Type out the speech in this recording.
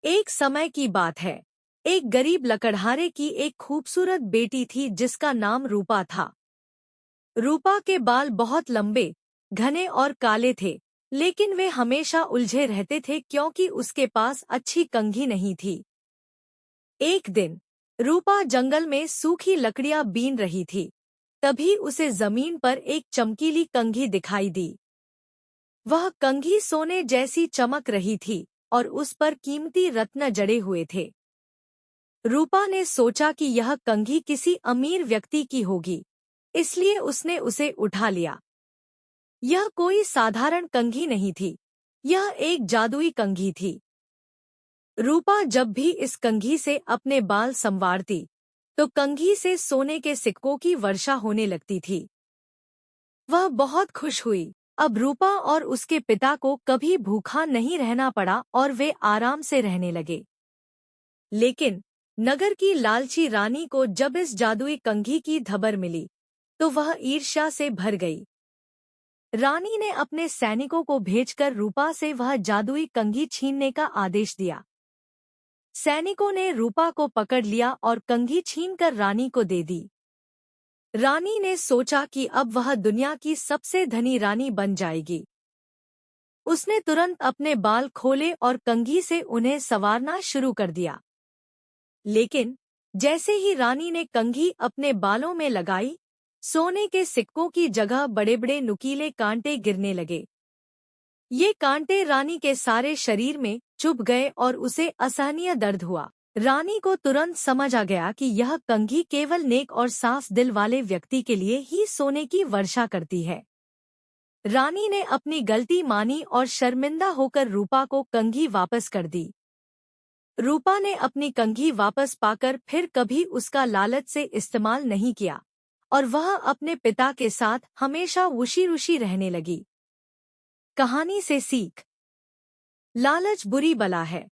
एक समय की बात है। एक गरीब लकड़हारे की एक खूबसूरत बेटी थी जिसका नाम रूपा था। रूपा के बाल बहुत लंबे, घने और काले थे, लेकिन वे हमेशा उलझे रहते थे क्योंकि उसके पास अच्छी कंघी नहीं थी। एक दिन रूपा जंगल में सूखी लकड़ियां बीन रही थी। तभी उसे जमीन पर एक चमकीली कंघी दिखाई दी। वह कंघी सोने जैसी चमक रही थी और उस पर कीमती रत्न जड़े हुए थे। रूपा ने सोचा कि यह कंघी किसी अमीर व्यक्ति की होगी, इसलिए उसने उसे उठा लिया। यह कोई साधारण कंघी नहीं थी, यह एक जादुई कंघी थी। रूपा जब भी इस कंघी से अपने बाल संवारती, तो कंघी से सोने के सिक्कों की वर्षा होने लगती थी। वह बहुत खुश हुई। अब रूपा और उसके पिता को कभी भूखा नहीं रहना पड़ा और वे आराम से रहने लगे। लेकिन नगर की लालची रानी को जब इस जादुई कंघी की खबर मिली, तो वह ईर्ष्या से भर गई। रानी ने अपने सैनिकों को भेजकर रूपा से वह जादुई कंघी छीनने का आदेश दिया। सैनिकों ने रूपा को पकड़ लिया और कंघी छीनकर रानी को दे दी। रानी ने सोचा कि अब वह दुनिया की सबसे धनी रानी बन जाएगी। उसने तुरंत अपने बाल खोले और कंघी से उन्हें संवारना शुरू कर दिया। लेकिन जैसे ही रानी ने कंघी अपने बालों में लगाई, सोने के सिक्कों की जगह बड़े-बड़े नुकीले कांटे गिरने लगे। ये कांटे रानी के सारे शरीर में चुभ गए और उसे असहनीय दर्द हुआ। रानी को तुरंत समझ आ गया कि यह कंघी केवल नेक और साफ दिल वाले व्यक्ति के लिए ही सोने की वर्षा करती है। रानी ने अपनी गलती मानी और शर्मिंदा होकर रूपा को कंघी वापस कर दी। रूपा ने अपनी कंघी वापस पाकर फिर कभी उसका लालच से इस्तेमाल नहीं किया और वह अपने पिता के साथ हमेशा खुशी-खुशी रहने लगी। कहानी से सीख। लालच बुरी बला है।